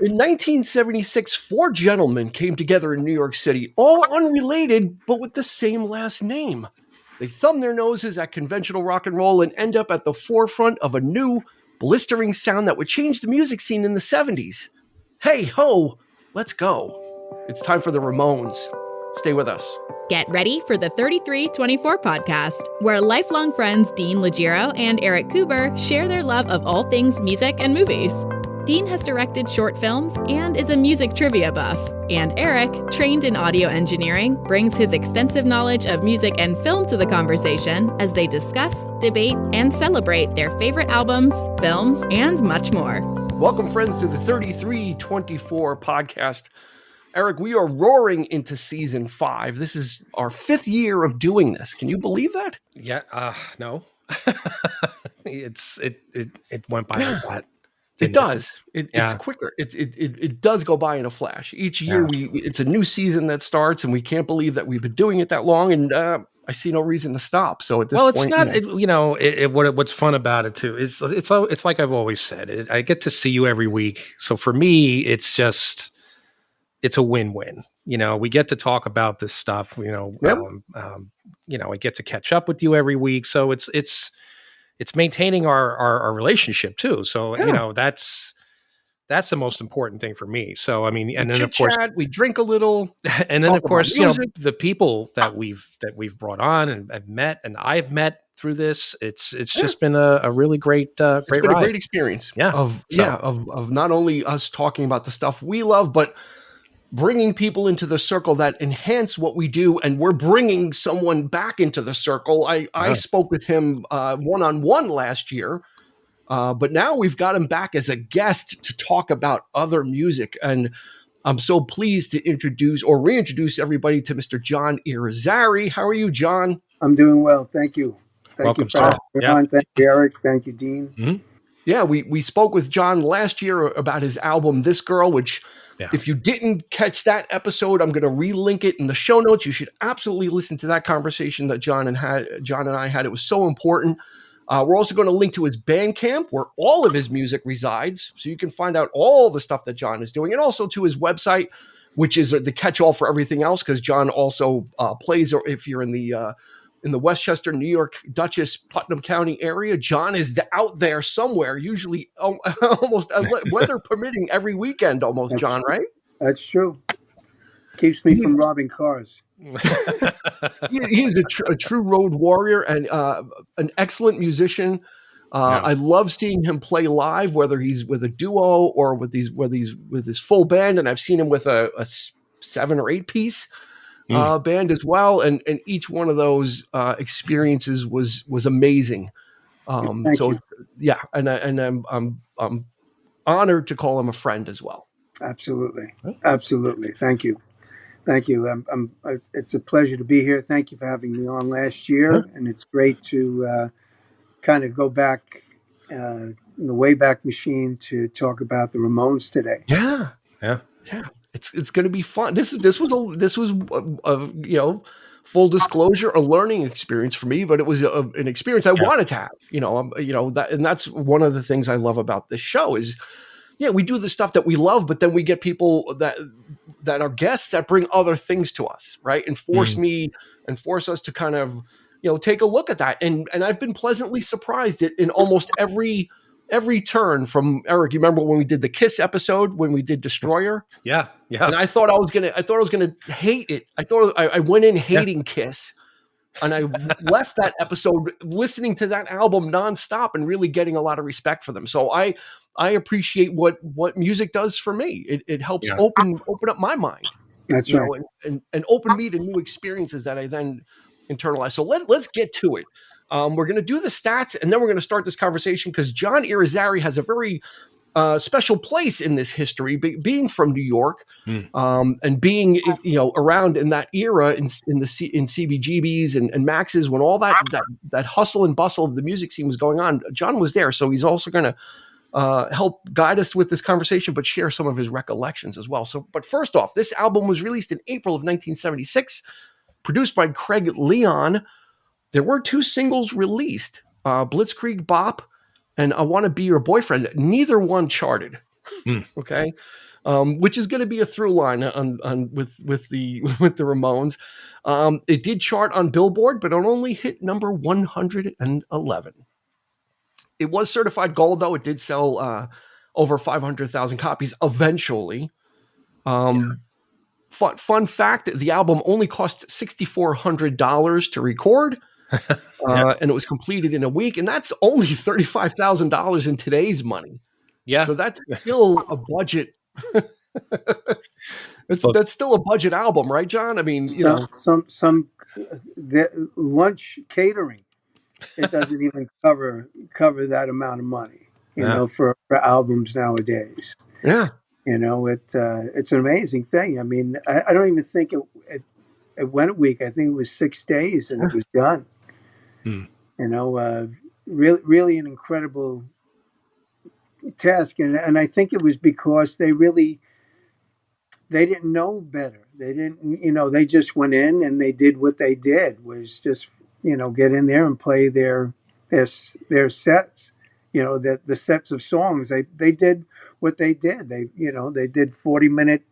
In 1976, four gentlemen came together in New York City, all unrelated, but with the same last name. They thumb their noses at conventional rock and roll and end up at the forefront of a new, blistering sound that would change the music scene in the 70s. Hey ho, let's go. It's time for the Ramones. Stay with us. Get ready for the 3324 podcast, where lifelong friends Dean Legiro and Eric Kuber share their love of all things music and movies. Dean has directed short films and is a music trivia buff. And Eric, trained in audio engineering, brings his extensive knowledge of music and film to the conversation as they discuss, debate, and celebrate their favorite albums, films, and much more. Welcome, friends, to the 3324 podcast. Eric, we are roaring into season 5. This is our 5th year of doing this. Can you believe that? Yeah, no. It went by like that. It does. It's quicker. It does go by in a flash. Each year it's a new season that starts, and we can't believe that we've been doing it that long. And I see no reason to stop. So at this point, it's not. What's fun about it too is it's like I've always said. I get to see you every week. So for me, it's a win-win. We get to talk about this stuff. I get to catch up with you every week. So it's maintaining our relationship too. So, that's the most important thing for me. So, I mean, and then of course we drink a little, and then of course, the people that we've brought on and have met, and I've met through this, it's just been a really great ride. A great experience. Of not only us talking about the stuff we love, but bringing people into the circle that enhance what we do, and we're bringing someone back into the circle. I spoke with him one-on-one last year, but now we've got him back as a guest to talk about other music, and I'm so pleased to introduce or reintroduce everybody to Mr. John Irrizarry. How are you, John? I'm doing well, thank you. Welcome, sir. Thank you, Eric. Thank you, Dean. Mm-hmm. Yeah, we spoke with John last year about his album, This Girl, which if you didn't catch that episode, I'm going to relink it in the show notes. You should absolutely listen to that conversation that John and I had. It was so important. We're also going to link to his Bandcamp, where all of his music resides, so you can find out all the stuff that John is doing, and also to his website, which is the catch-all for everything else, because John also plays, or if you're in the Westchester, New York, Dutchess, Putnam County area, John is out there somewhere, usually almost weather permitting every weekend almost. That's John, right? That's true. Keeps me from robbing cars. He is a true road warrior and an excellent musician. I love seeing him play live, whether he's with a duo or with his full band. And I've seen him with a 7 or 8 piece band as well, and each one of those experiences was amazing. Thank you. I'm honored to call him a friend as well. Absolutely. Thank you. It's a pleasure to be here. Thank you for having me on last year, and it's great to kind of go back in the Wayback Machine to talk about the Ramones today. Yeah. It's going to be fun. This was full disclosure, a learning experience for me, but it was an experience I wanted to have. And that's one of the things I love about this show is, we do the stuff that we love, but then we get people that are guests that bring other things to us, right? And force us to kind of take a look at that. And I've been pleasantly surprised in almost every turn from Eric. You remember when we did the Kiss episode, when we did Destroyer? Yeah. And I thought I was gonna hate it. I went in hating Kiss, and I left that episode listening to that album nonstop and really getting a lot of respect for them. So I appreciate what music does for me. It helps open up my mind. That's right, and open me to new experiences that I then internalize. So let's get to it. We're going to do the stats, and then we're going to start this conversation because John Irrizarry has a very special place in this history, being from New York, and being around in that era in CBGBs and Max's when all that hustle and bustle of the music scene was going on. John was there, so he's also going to help guide us with this conversation, but share some of his recollections as well. So, but first off, this album was released in April of 1976, produced by Craig Leon. There were 2 singles released, Blitzkrieg Bop and I Want to Be Your Boyfriend. Neither one charted. Okay. Which is going to be a through line on with the with the Ramones. It did chart on Billboard, but it only hit number 111. It was certified gold, though. It did sell over 500,000 copies eventually. Fun fact: the album only cost $6,400 to record, and it was completed in a week, and that's only $35,000 in today's money. Yeah, so that's still a budget. That's still a budget album, right, John? I mean, some the lunch catering, it doesn't even cover that amount of money, for albums nowadays. Yeah. It's an amazing thing. I mean, I don't even think it went a week. I think it was 6 days and it was done. Really an incredible task. And I think it was because they didn't know better. They didn't, they just went in and they did what they did, was just, get in there and play their sets, the sets of songs. They did what they did. They did 40-minute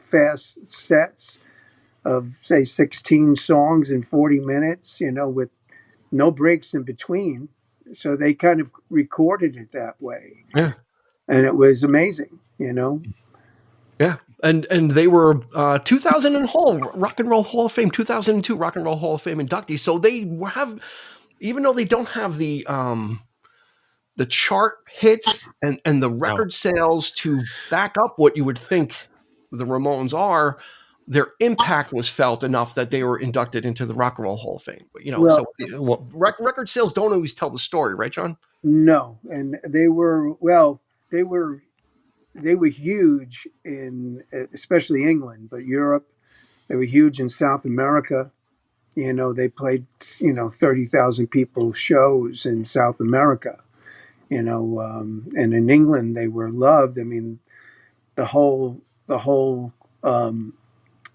fast sets of, say, 16 songs in 40 minutes, with no breaks in between. So they kind of recorded it that way. Yeah. And it was amazing, Yeah. And they were 2000 Rock and Roll Hall of Fame, 2002 Rock and Roll Hall of Fame inductees. So they have, even though they don't have the chart hits and the record sales to back up what you would think the Ramones are, their impact was felt enough that they were inducted into the Rock and Roll Hall of Fame. But, record sales don't always tell the story, right, John? No. And they were huge in, especially England, but Europe. They were huge in South America. They played, 30,000 people shows in South America. And in England they were loved. I mean, the whole,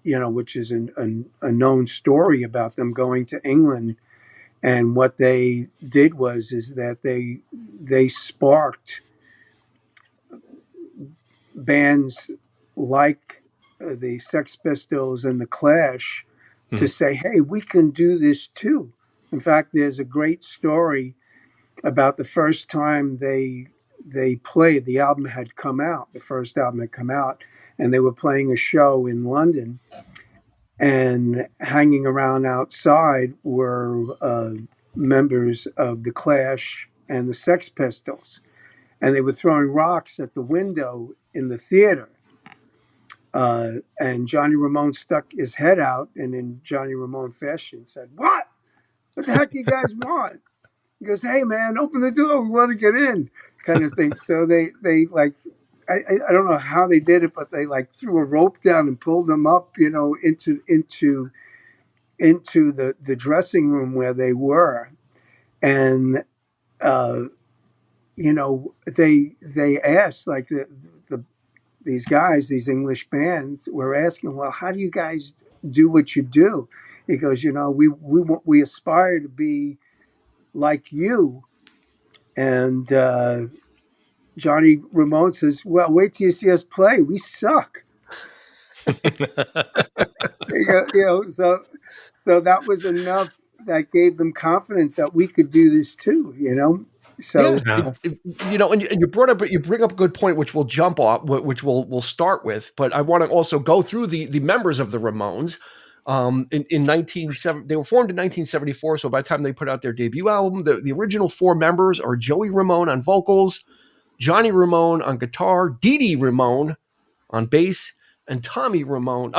which is a known story about them going to England, and what they did is that they sparked bands like the Sex Pistols and the Clash to say, hey, we can do this too. In fact, there's a great story about the first time they played. The album had come out. The first album had come out, and they were playing a show in London, and hanging around outside were members of the Clash and the Sex Pistols, and they were throwing rocks at the window in the theater. And Johnny Ramone stuck his head out, and in Johnny Ramone fashion said, "What the heck do you guys want?" He goes, "Hey man, open the door. We want to get in," kind of thing. So they like, I don't know how they did it, but they like threw a rope down and pulled them up, into the dressing room where they were. And, they asked, like, these guys, these English bands were asking, well, how do you guys do what you do? He goes, we aspire to be like you. And Johnny Ramone says, well, wait till you see us play. We suck. So that was enough that gave them confidence that we could do this too, So, and you bring up a good point, which we'll jump off, which we'll start with. But I want to also go through the members of the Ramones. In 1970, they were formed in 1974. So by the time they put out their debut album, the original four members are Joey Ramone on vocals, Johnny Ramone on guitar, Dee Dee Ramone on bass, and Tommy Ramone.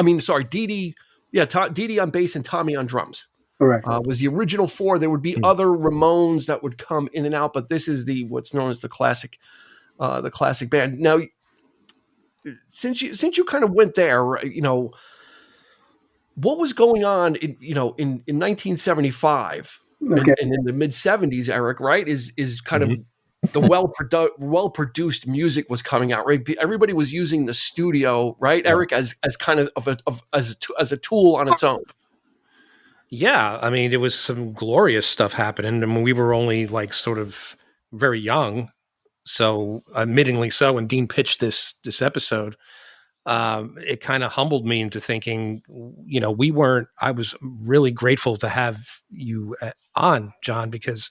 Dee Dee on bass and Tommy on drums. Correct. Was the original four. There would be other Ramones that would come in and out, but this is what's known as the classic band. Now, since you kind of went there, what was going on in 1975 and in the mid 70s, Eric, right? Is kind of the well produced music was coming out, right? Everybody was using the studio, right, Eric, as kind of as a tool on its own. Yeah, I mean, it was some glorious stuff happening. I mean, we were only like sort of very young, So, admittingly so, when Dean pitched this episode, it kind of humbled me into thinking, I was really grateful to have you on, John, because,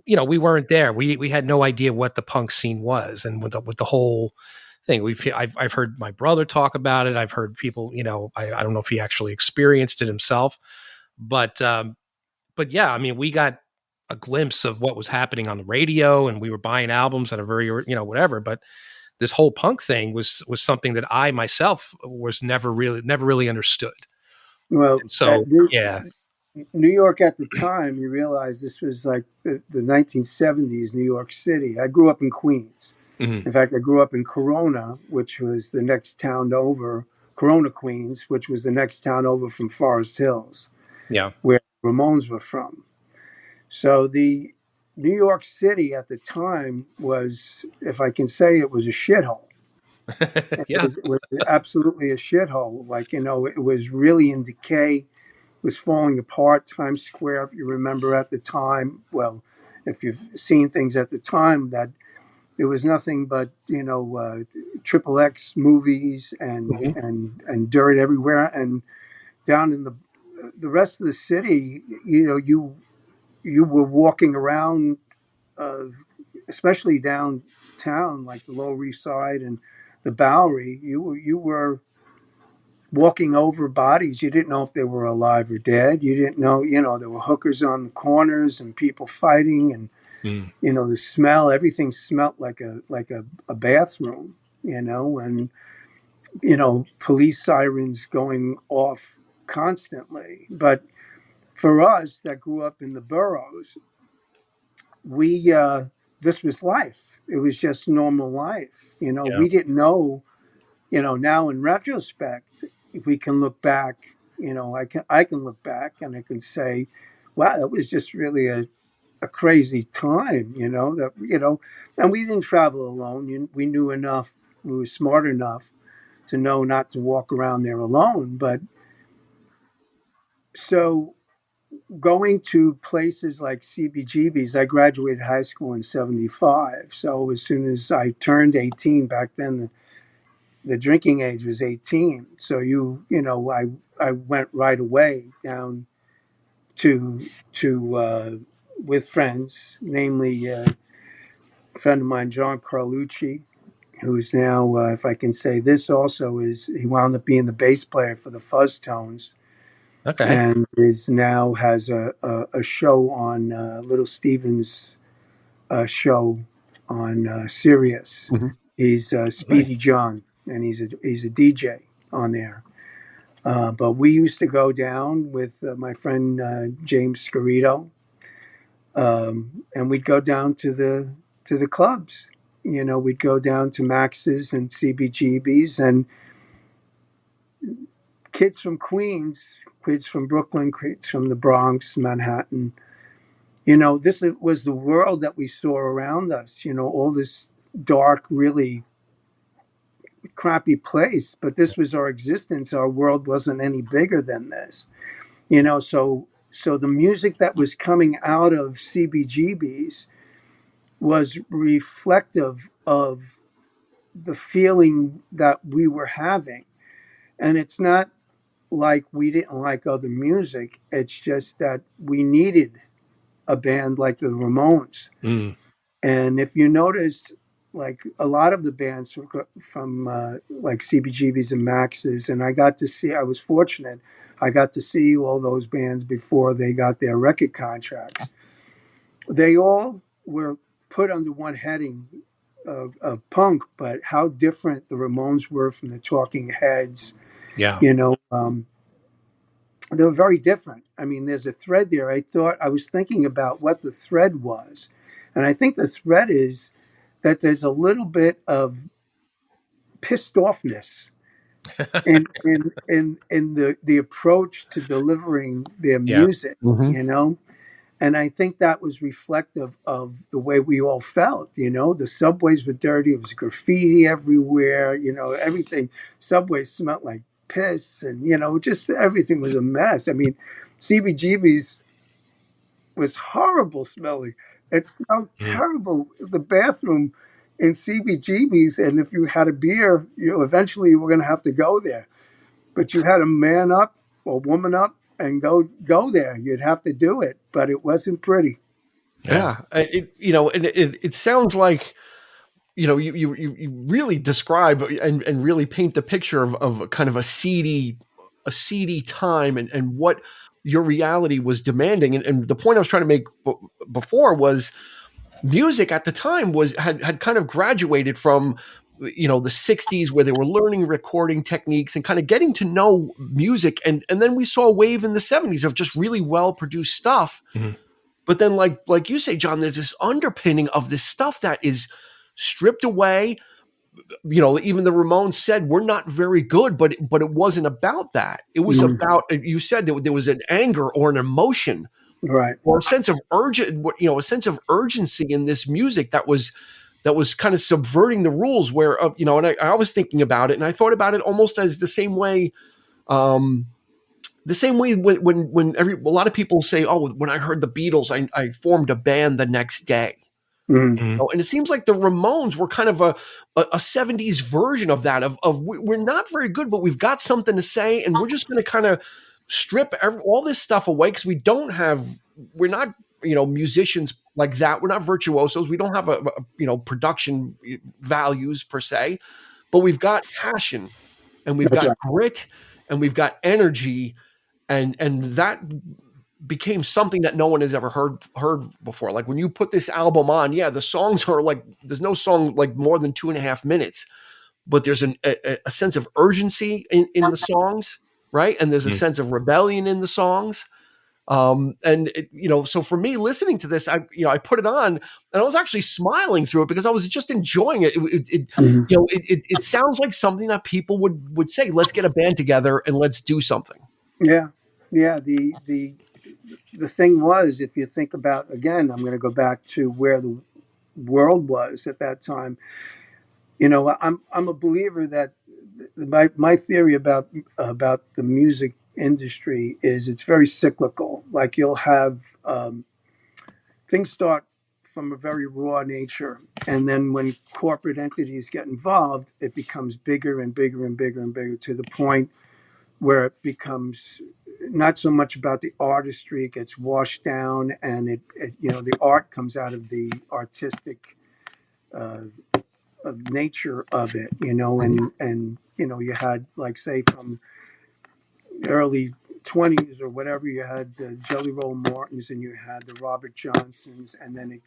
we weren't there. We had no idea what the punk scene was. And with the whole thing, I've heard my brother talk about it. I've heard people, I don't know if he actually experienced it himself, but yeah, I mean, we got a glimpse of what was happening on the radio, and we were buying albums at a very, whatever. But this whole punk thing was something that I myself was never really understood. Well, And so, yeah. New York at the time, you realize this was like the 1970s New York City. I grew up in Queens. Mm-hmm. In fact, I grew up in Corona, which was the next town over, Corona, Queens, which was the next town over from Forest Hills, where Ramones were from. So the New York City at the time was, if I can say, it was a shithole. Yeah. It was absolutely a shithole. Like, it was really in decay, was falling apart. Times Square, if you remember at the time, well, if you've seen things at the time, that there was nothing but triple X movies and Mm-hmm. and dirt everywhere, and down in the rest of the city, you were walking around, especially downtown, like the Lower East Side and the Bowery. You were walking over bodies. You didn't know if they were alive or dead. You didn't know, there were hookers on the corners and people fighting, and the smell, everything smelled like a bathroom, and police sirens going off constantly. But for us that grew up in the boroughs, we this was life. It was just normal life. Yeah. We didn't know. Now in retrospect, we can look back. I can look back and I can say, wow, that was just really a crazy time. And we didn't travel alone. We knew enough. We were smart enough to know not to walk around there alone. But so going to places like CBGB's, I graduated high school in 75. So as soon as I turned 18, back then the drinking age was 18. So I went right away down to with friends, namely a friend of mine, John Carlucci, who's now, if I can say this also, he wound up being the bass player for the Fuzz Tones. Okay. And now has a show on Little Steven's show on Sirius. Mm-hmm. He's Speedy John, and he's a DJ on there. But we used to go down with my friend James Scarito, and we'd go down to the clubs. We'd go down to Max's and CBGB's, and kids from Queens, kids from Brooklyn, kids from the Bronx, Manhattan. This was the world that we saw around us. All this dark, really crappy place, but this was our existence. Our world wasn't any bigger than this. So the music that was coming out of CBGB's was reflective of the feeling that we were having. And it's not like we didn't like other music. It's just that we needed a band like the Ramones. Mm. And if you notice, like a lot of the bands from like CBGB's and Max's, and I was fortunate, I got to see all those bands before they got their record contracts. They all were put under one heading of punk, but how different the Ramones were from the Talking Heads. Yeah. They were very different. I mean, there's a thread there. I was thinking about what the thread was. And I think the thread is that there's a little bit of pissed offness in the approach to delivering their music, Mm-hmm. And I think that was reflective of the way we all felt. The subways were dirty. It was graffiti everywhere. Everything. Subways smelled like piss, and just everything was a mess. I mean, CBGB's was horrible smelling. It smelled terrible. The bathroom in CBGBs, and if you had a beer, eventually you were going to have to go there. But you had to man up or woman up and go there. You'd have to do it, but it wasn't pretty. Yeah. It sounds like, you really describe and really paint the picture of kind of a seedy time and what your reality was demanding. And the point I was trying to make before was music at the time had kind of graduated from, the 60s, where they were learning recording techniques and kind of getting to know music. And then we saw a wave in the 70s of just really well produced stuff. Mm-hmm. But then like you say, John, there's this underpinning of this stuff that is stripped away. Even the Ramones said, we're not very good, but it wasn't about that. It was about, you said that there was an anger or an emotion, right, or a sense of urgency in this music that was kind of subverting the rules. Where and I was thinking about it, and I thought about it almost as the same way. The same way when a lot of people say, oh, when I heard the Beatles, I formed a band the next day. Mm-hmm. And it seems like the Ramones were kind of a 70s version of that, of we're not very good, but we've got something to say, and we're just going to kind of strip all this stuff away, because we're not musicians like that. We're not virtuosos. We don't have a production values per se, but we've got passion, and we've got grit, and we've got energy, and that became something that no one has ever heard before. Like when you put this album on, the songs are like, there's no song like more than 2.5 minutes, but there's a sense of urgency in the songs, right? And there's a sense of rebellion in the songs. So for me, listening to this, I put it on, and I was actually smiling through it because I was just enjoying it. It sounds like something that people would say, let's get a band together and let's do something. Yeah. The thing was, if you think about, again, I'm going to go back to where the world was at that time. I'm a believer that my theory about the music industry is it's very cyclical. Like you'll have things start from a very raw nature, and then when corporate entities get involved, it becomes bigger and bigger and bigger and bigger, to the point where it becomes not so much about the artistry. It gets washed down, and it the art comes out of the artistic of nature of it, and you had, like, say, from the early 20s or whatever, you had the Jelly Roll Mortons, and you had the Robert Johnsons, and then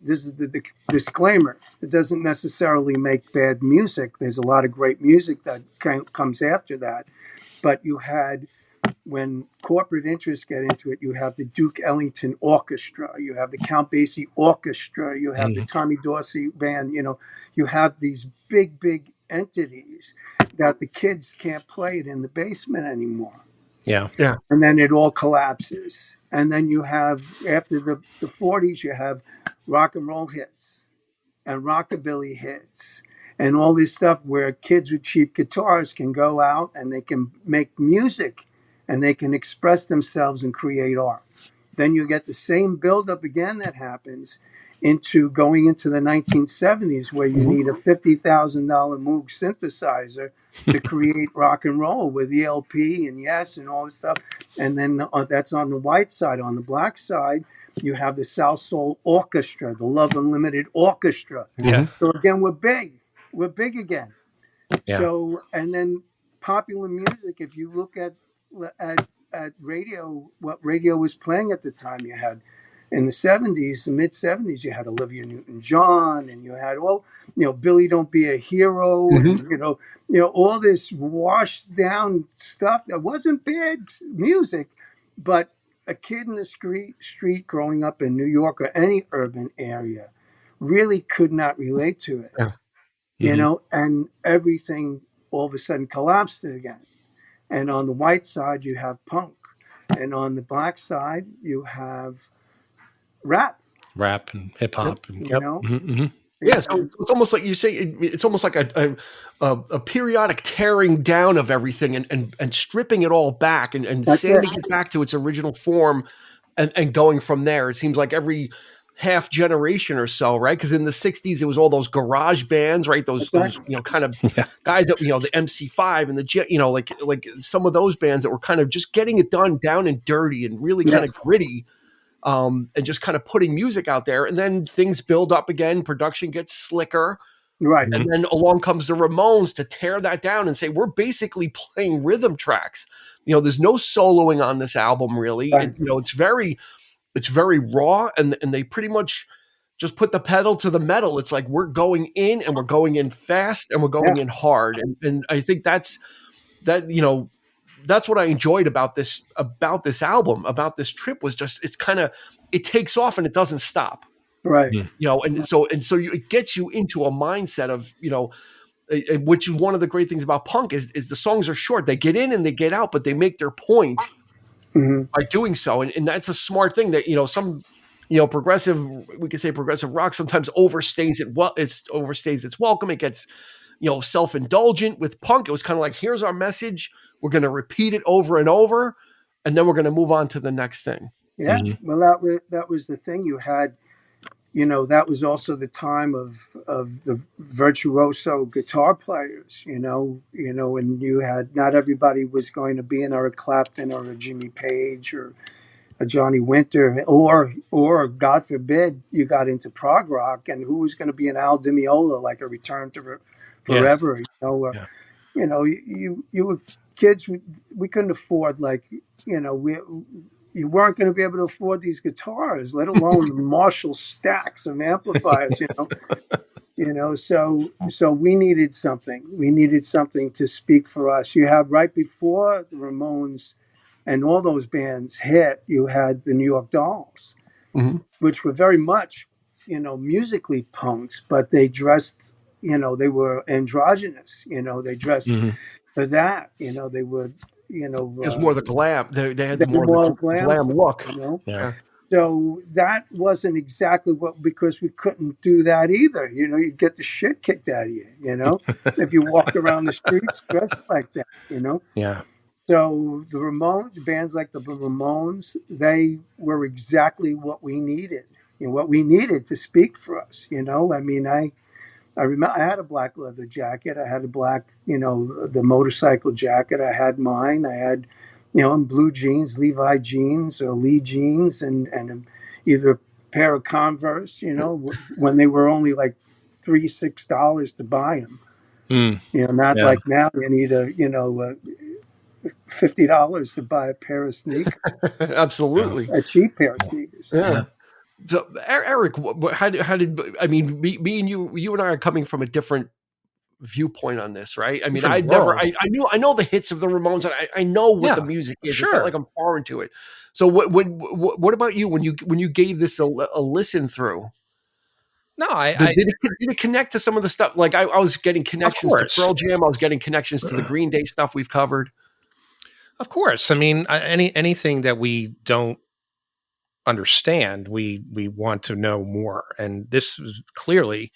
this is the disclaimer, it doesn't necessarily make bad music. There's a lot of great music that comes after that, but you had, when corporate interests get into it, you have the Duke Ellington Orchestra, you have the Count Basie Orchestra, you have the Tommy Dorsey Band, you have these big entities that the kids can't play it in the basement anymore. Yeah. And then it all collapses. And then you have, after the 40s, you have rock and roll hits and rockabilly hits and all this stuff where kids with cheap guitars can go out and they can make music and they can express themselves and create art. Then you get the same buildup again that happens into going into the 1970s, where you need a $50,000 Moog synthesizer to create rock and roll with ELP and Yes and all this stuff. And then that's on the white side. On the black side, you have the South Soul Orchestra, the Love Unlimited Orchestra. Yeah. So again, we're big again. Yeah. So, and then popular music, if you look at radio, what radio was playing at the time, you had, in the 70s, the mid 70s, you had Olivia Newton-John, and you had Billy Don't Be a Hero, and all this washed down stuff that wasn't bad music, but a kid in the street growing up in New York or any urban area really could not relate to it. Yeah. And everything all of a sudden collapsed again. And on the white side, you have punk, and on the black side, you have rap and hip hop. Yeah, so it's almost like you say. It's almost like a periodic tearing down of everything and stripping it all back and sanding it back to its original form and going from there. It seems like every half generation or so, right? Because in the 60s, it was all those garage bands, right? Those That's right. kind of guys that, the MC5 and the, like some of those bands that were kind of just getting it done down and dirty and really kind of gritty, and just kind of putting music out there. And then things build up again, production gets slicker. Right. And then along comes the Ramones to tear that down and say, we're basically playing rhythm tracks. There's no soloing on this album, really. Right. And, it's very raw, and they pretty much just put the pedal to the metal. It's like we're going in, and we're going in fast, and we're going in hard. And I think that's what I enjoyed about this album, about this trip, was just it takes off and it doesn't stop. Right. And so it gets you into a mindset of, which is one of the great things about punk is the songs are short. They get in and they get out, but they make their point by doing so. And that's a smart thing that, some, progressive, we could say progressive rock sometimes overstays its welcome. It gets, self-indulgent. With punk, it was kind of like, here's our message. We're going to repeat it over and over, and then we're going to move on to the next thing. Yeah. Well, that was the thing. You had, that was also the time of the virtuoso guitar players, and you had, not everybody was going to be an Eric Clapton or a Jimmy Page or a Johnny Winter, or God forbid you got into prog rock, and who was going to be an Al Di Meola, like a Return to Forever, you were kids. We couldn't afford, you weren't going to be able to afford these guitars, let alone the Marshall stacks of amplifiers, so we needed something. We needed something to speak for us. You had, right before the Ramones and all those bands hit, you had the New York Dolls, which were very much, musically punks, but they dressed, they were androgynous, they dressed for that, they would, it was more the glam. They had the more glam look. So that wasn't exactly because we couldn't do that either. You'd get the shit kicked out of you, if you walked around the streets dressed like that, Yeah. So the Ramones, bands like the Ramones, they were exactly what we needed, what we needed to speak for us. I remember I had a black leather jacket. I had a black, the motorcycle jacket. I had mine. I had, blue jeans, Levi jeans or Lee jeans, and either a pair of Converse, when they were only like $6 to buy them. Not like now you need $50 to buy a pair of sneakers. Absolutely. A cheap pair of sneakers. Yeah. So, Eric, how did me and you and I are coming from a different viewpoint on this, right? I mean, I know the hits of the Ramones, and I know what the music is. Sure. It's not like I'm foreign to it. So what about you when you gave this a listen through? No, did it connect to some of the stuff? Like I was getting connections to Pearl Jam. I was getting connections to the Green Day stuff we've covered. Of course. I mean, anything that we don't understand, we want to know more. And this is clearly,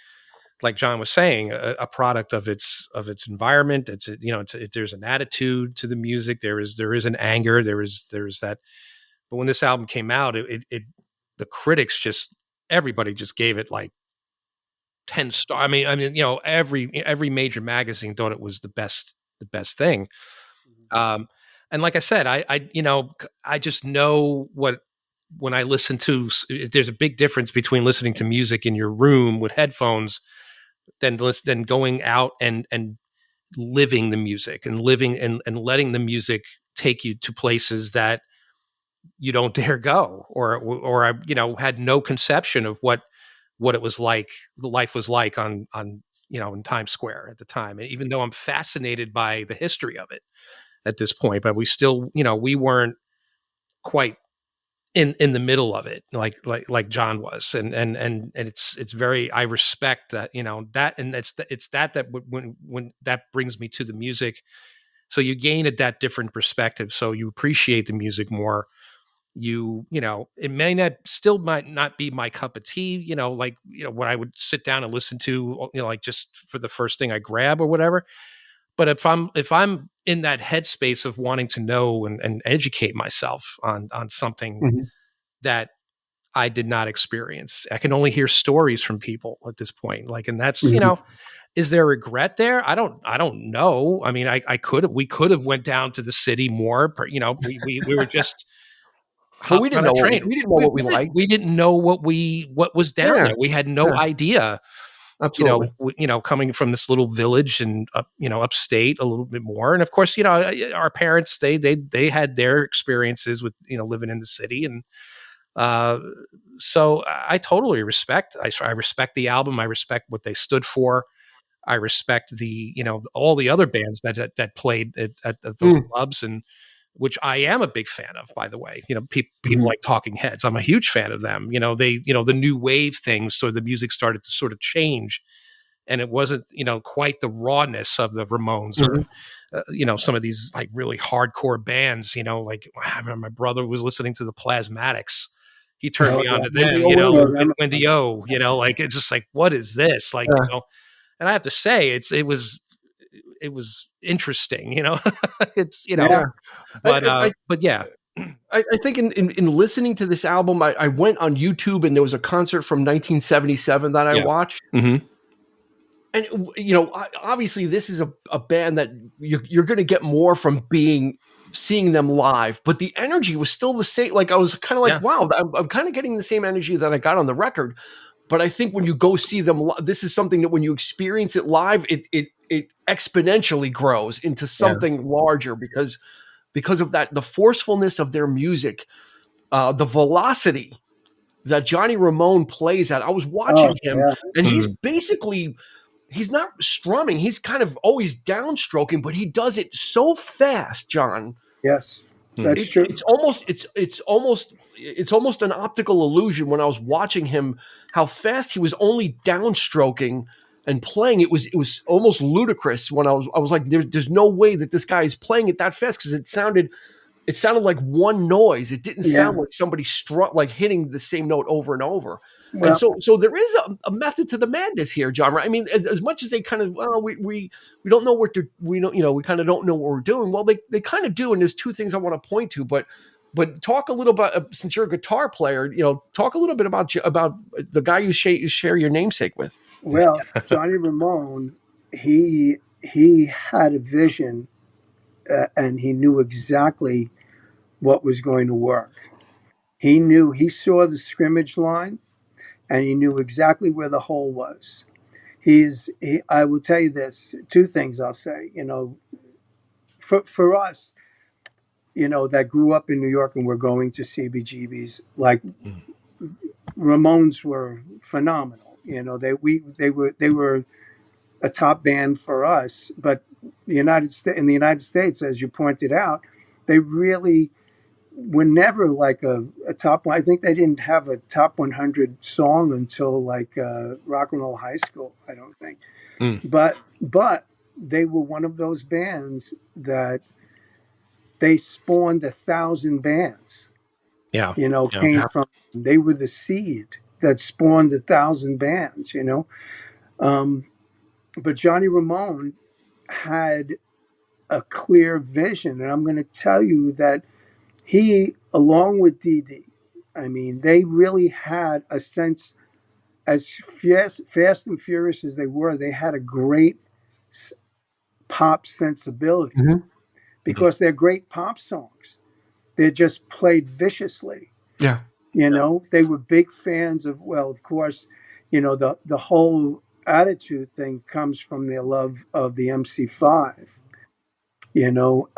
like John was saying, a product of its environment. There's an attitude to the music. There is an anger. There is that. But when this album came out, the critics everybody just gave it like 10 stars. I mean, every major magazine thought it was the best thing. And like I said, I just know when I listen to, there's a big difference between listening to music in your room with headphones than going out and living the music and letting the music take you to places that you don't dare go, or I, had no conception of what it was like, the life was like on in Times Square at the time. And even though I'm fascinated by the history of it at this point, but we still, we weren't quite in the middle of it, like John was, and it's very, I respect that, that, and it's that when that brings me to the music. So you gain that different perspective, so you appreciate the music more. It might not be my cup of tea, what I would sit down and listen to, like just for the first thing I grab or whatever. But if I'm in that headspace of wanting to know and educate myself on something that I did not experience. I can only hear stories from people at this point. Like, and that's, you know, is there regret there? I don't know. I mean, we could have went down to the city more, you know, we were just But we hopped didn't on a know train. we didn't know what we liked. We didn't know what was down Yeah. there. We had no idea, Absolutely. you know, coming from this little village and you know, upstate a little bit more. And of course, you know, our parents, they had their experiences with, you know, living in the city. And, so I totally respect, I respect the album. I respect what they stood for. I respect the, you know, all the other bands that played at those clubs, and which I am a big fan of, by the way. You know, people like Talking Heads. I'm a huge fan of them. You know, you know, the new wave things. So the music started to sort of change, and it wasn't, you know, quite the rawness of the Ramones or, you know, some of these like really hardcore bands. You know, like I remember my brother was listening to the Plasmatics. He turned me on to them, you know, Wendy O, you know, like, it's just like, what is this? Like, you know, and I have to say, it was interesting, you know, it's, you know, but yeah. I think in listening to this album, I went on YouTube and there was a concert from 1977 that I watched. And, you know, obviously this is a band that you're going to get more from seeing them live, but the energy was still the same. Like I was kind of like, wow, I'm kind of getting the same energy that I got on the record. But I think when you go see them, this is something that when you experience it live, it exponentially grows into something larger because of that, the forcefulness of their music, the velocity that Johnny Ramone plays at. I was watching him, and he's basically, he's not strumming. He's kind of always downstroking, but he does it so fast, John. Yes, that's true. It's almost an optical illusion when I was watching him, how fast he was only downstroking and playing. It was almost ludicrous when I was like, there's no way that this guy is playing it that fast, because it sounded like one noise. It didn't sound like somebody like hitting the same note over and over. Well, and so there is a method to the madness here, John. Right? I mean, as much as they kind of, well, we don't know what we don't, you know, we kind of don't know what we're doing. Well, they kind of do, and there's two things I want to point to, but talk a little bit, since you're a guitar player, you know, talk a little bit about the guy you share your namesake with. Well, Johnny Ramone, he had a vision, and he knew exactly what was going to work. He saw the scrimmage line, and he knew exactly where the hole was. I will tell you this, two things I'll say, you know, for us, you know, that grew up in New York and were going to CBGBs, like Ramones were phenomenal. You know, they were a top band for us, but in the United States, as you pointed out, they really were never like a top one. I think they didn't have a top 100 song until like Rock and Roll High School, I don't think. But they were one of those bands that they spawned 1,000 bands. Yeah. You know, came from, they were the seed that spawned 1,000 bands, you know. But Johnny Ramone had a clear vision. And I'm going to tell you that he, along with Dee Dee, I mean, they really had a sense, as fast and furious as they were, they had a great pop sensibility because they're great pop songs. They're just played viciously. Yeah. You know, they were big fans of, well, of course, you know, the whole attitude thing comes from their love of the MC5, you know,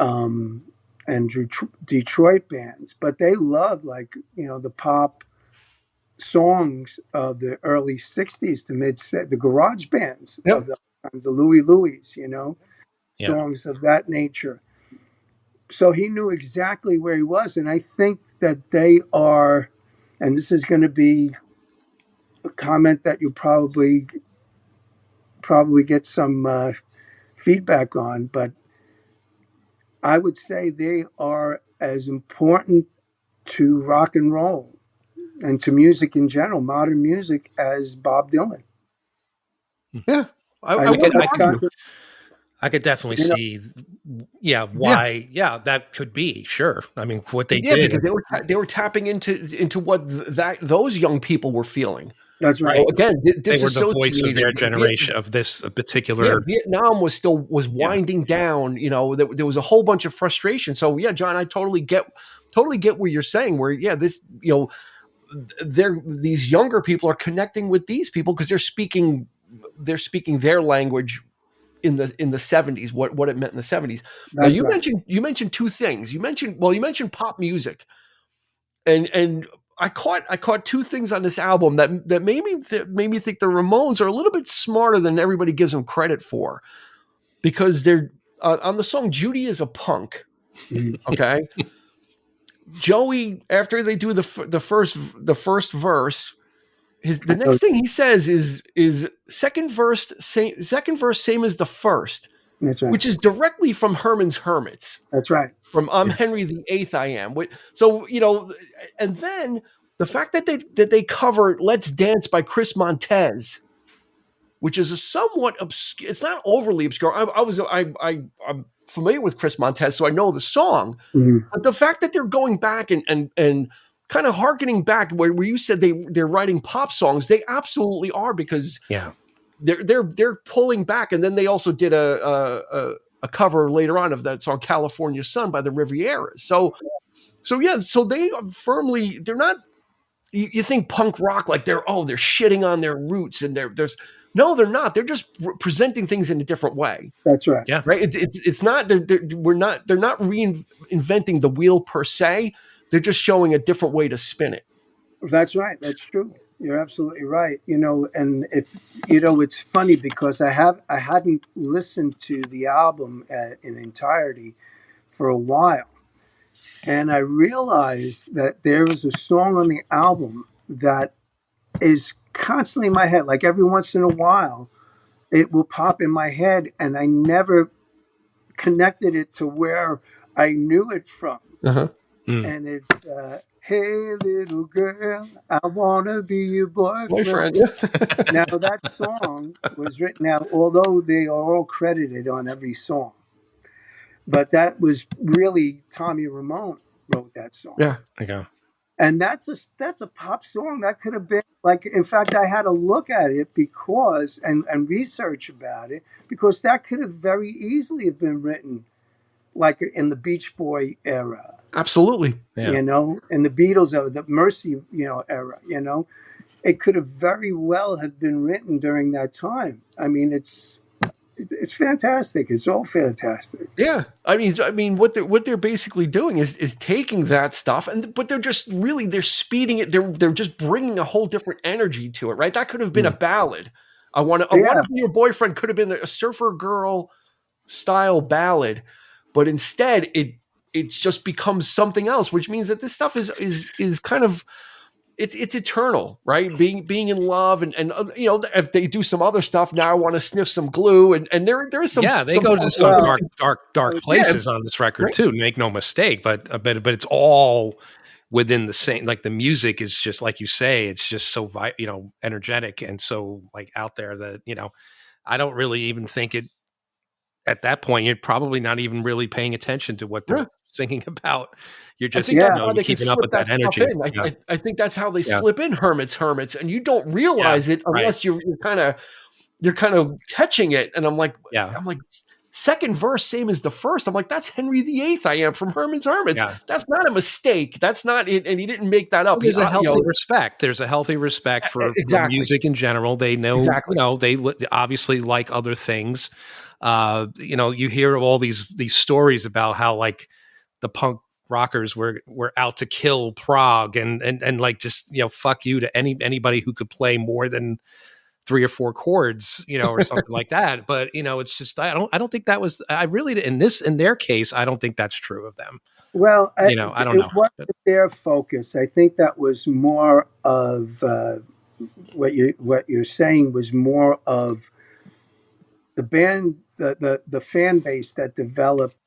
and Detroit bands. But they loved, like, you know, the pop songs of the early 60s to the garage bands of the Louie Louies, you know, songs of that nature. So he knew exactly where he was. And I think that they are, and this is going to be a comment that you probably get some feedback on, but I would say they are as important to rock and roll and to music in general, modern music, as Bob Dylan. Yeah. I could definitely see why? Yeah, that could be, sure. I mean, what they Yeah, did, because they were tapping into what those young people were feeling. That's right. right? Again, They were the voice of their disassociating. generation, of this Yeah, particular. Vietnam was winding down. There was a whole bunch of frustration. So yeah, John, I totally get what you're saying. Where this, these younger people are connecting with these people because they're speaking their language in the 70s, what it meant in the 70s. Now That's right. you mentioned two things. You mentioned pop music, and I caught two things on this album that made me think the Ramones are a little bit smarter than everybody gives them credit for, because they're on the song "Judy is a Punk." Okay, Joey, after they do the first verse, the next thing he says is second verse same as the first, That's right. which is directly from Herman's Hermits. That's right. From I'm Henry VIII, I am. So and then the fact that they cover "Let's Dance" by Chris Montez, which is a somewhat obscure. It's not overly obscure. I'm familiar with Chris Montez, so I know the song. Mm-hmm. But the fact that they're going back and kind of harkening back where you said they're writing pop songs, they absolutely are, because they're pulling back. And then they also did a cover later on of that song "California Sun" by the Rivieras. So they are firmly, they're not, you think punk rock, like they're shitting on their roots, and they're not. They're just presenting things in a different way. That's right. Yeah. Right. It's not, they're not reinventing the wheel per se. They're just showing a different way to spin it. That's right. That's true. You're absolutely right. And if it's funny because I hadn't listened to the album in entirety for a while, and I realized that there is a song on the album that is constantly in my head. Like every once in a while, it will pop in my head, and I never connected it to where I knew it from. Uh-huh. And it's "Hey little girl, I wanna be your boyfriend." Now that song was written out, although they are all credited on every song, but that was really Tommy Ramone wrote that song. Yeah. Okay. And that's a pop song. That could have been, like, in fact, I had to look at it because and research about it, because that could have very easily have been written like in the Beach Boy era. Absolutely. Yeah. In the Beatles era, the Mercy, era, it could have very well have been written during that time. I mean, it's fantastic. It's all fantastic. Yeah. I mean, what they're basically doing is taking that stuff, but they're just really, they're speeding it. They're just bringing a whole different energy to it, right? That could have been a ballad. I want to be your boyfriend could have been a surfer girl style ballad, but instead it just becomes something else, which means that this stuff is kind of, it's eternal, right? Being in love, and if they do some other stuff, now I want to sniff some glue, and there is some, they go to some dark places on this record too. Make no mistake, but it's all within the same. Like the music is just like you say, it's just so energetic and so like out there that I don't really even think it. At that point, you're probably not even really paying attention to what they're singing about. You're just you're keeping up with that energy. I think that's how they slip in Hermits, and you don't realize it unless you're kind of catching it. And I'm like, second verse, same as the first. I'm like, that's Henry VIII, I am, from Herman's Hermits. Yeah. That's not a mistake. That's not it. And he didn't make that up. There's a healthy respect. There's a healthy respect for music in general. They know, they obviously like other things. You hear all these stories about how like the punk rockers were out to kill Prague and like just fuck you to anybody who could play more than 3 or 4 chords, or something like that. But it's just I don't think that was, I really, in their case, I don't think that's true of them. Well, I don't know. It wasn't their focus. I think that was more of what you're saying was more of the band, the fan base that developed.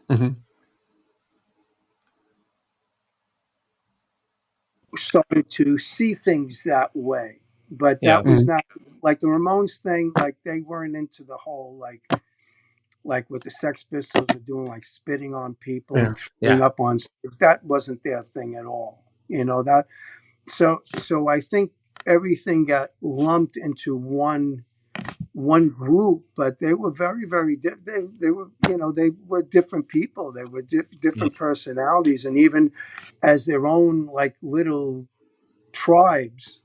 Mm-hmm. Started to see things that way, but that was not like the Ramones thing. Like they weren't into the whole like like what the Sex Pistols are doing, like spitting on people Yeah. and throwing up on stage. That wasn't their thing at all. That. So I think everything got lumped into one group, but they were very, very they were, they were different people. They were different personalities, and even as their own like little tribes.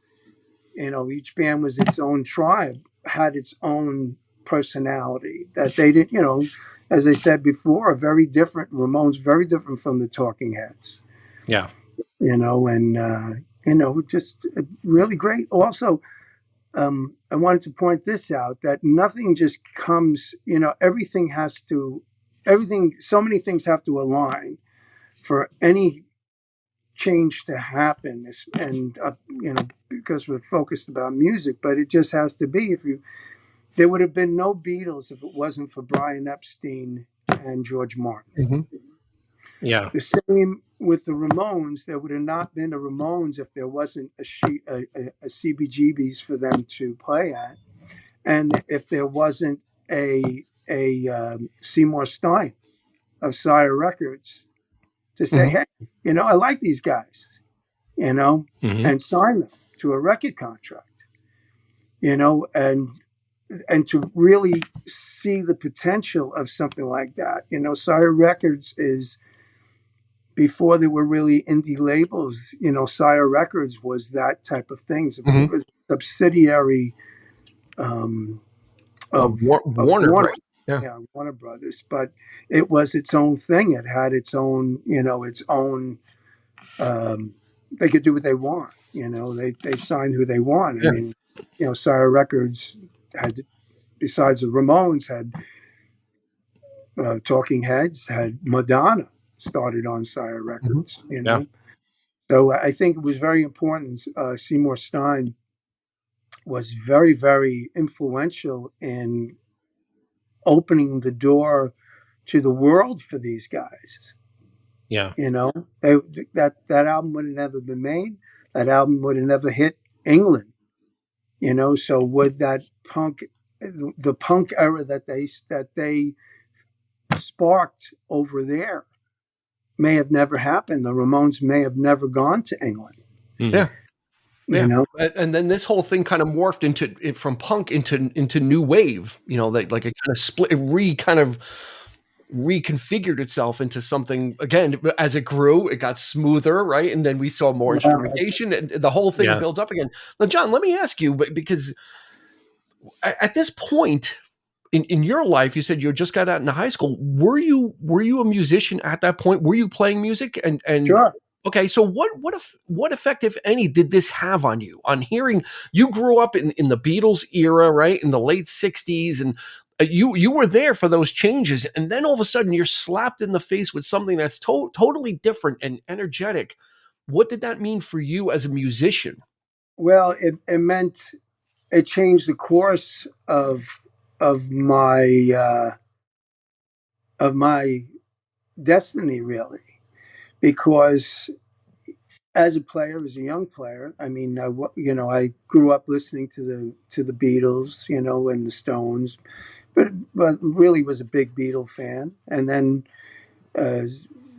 Each band was its own tribe, had its own personality that they didn't. As I said before, very different. Ramones very different from the Talking Heads. Yeah. Just really great. Also, I wanted to point this out, that nothing just comes, so many things have to align for any change to happen. And, because we're focused about music, but it just has to be. There would have been no Beatles if it wasn't for Brian Epstein and George Martin. Mm-hmm. Yeah. The same with the Ramones. There would have not been a Ramones if there wasn't a CBGB's for them to play at, and if there wasn't a Seymour Stein of Sire Records to say, hey, I like these guys, and sign them to a record contract, and to really see the potential of something like that. Sire Records is, before there were really indie labels, Sire Records was that type of thing. So it was a subsidiary of Warner, Warner. right? Yeah. Warner Brothers. But it was its own thing. It had its own, they could do what they want. They signed who they want. I mean, Sire Records had, besides the Ramones, had Talking Heads, had Madonna started on Sire Records, So I think it was very important. Seymour Stein was very, very influential in opening the door to the world for these guys. Yeah. That album would have never been made. That album would have never hit England. So would that the punk era that they sparked over there may have never happened. The Ramones may have never gone to England. Yeah. And then this whole thing kind of morphed from punk into new wave. Like it kind of split, reconfigured itself into something again. As it grew, it got smoother, right? And then we saw more instrumentation, and the whole thing builds up again. Now, John, let me ask you, because at this point in your life, you said you just got out into high school. Were you a musician at that point? Were you playing music? And sure. Okay, so what effect, if any, did this have on you? On hearing, you grew up in the Beatles era, right, in the late '60s, and you were there for those changes, and then all of a sudden you're slapped in the face with something that's totally different and energetic. What did that mean for you as a musician? Well, it meant it changed the course of my destiny, really, because as a player, as a young player, I mean, I grew up listening to the Beatles, and the Stones, but really was a big Beatle fan. And then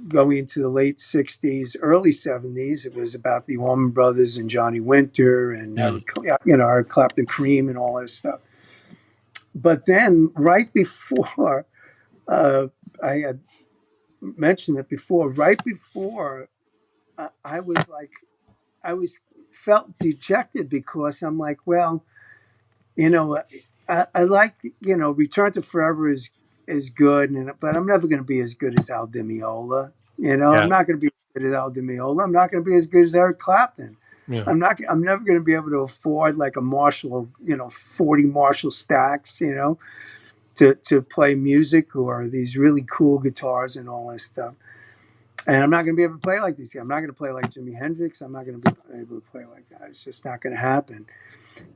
going into the late '60s, early '70s, it was about the Allman Brothers and Johnny Winter and Eric Clapton, Cream, and all that stuff. But then, right before, I had mentioned it before, right before. I felt dejected, because I'm like, well, I like, Return to Forever is good, but I'm never going to be as good as Al Di Meola. I'm not going to be as good as Al Di Meola. I'm not going to be as good as Eric Clapton. Yeah. I'm never going to be able to afford like a Marshall, 40 Marshall stacks, to play music, or these really cool guitars and all this stuff. And I'm not going to be able to play like these guys. I'm not going to play like Jimi Hendrix. I'm not going to be able to play like that. It's just not going to happen.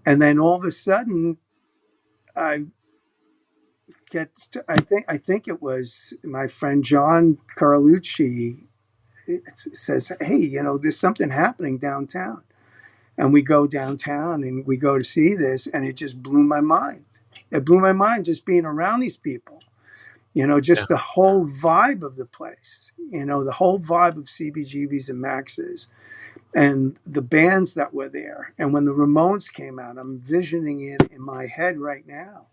And then all of a sudden, I think it was my friend John Carlucci says, hey, there's something happening downtown. And we go downtown and we go to see this, and it just blew my mind. It blew my mind just being around these people. Just the whole vibe of the place, the whole vibe of CBGBs and Maxes and the bands that were there. And when the Ramones came out, I'm envisioning it in my head right now.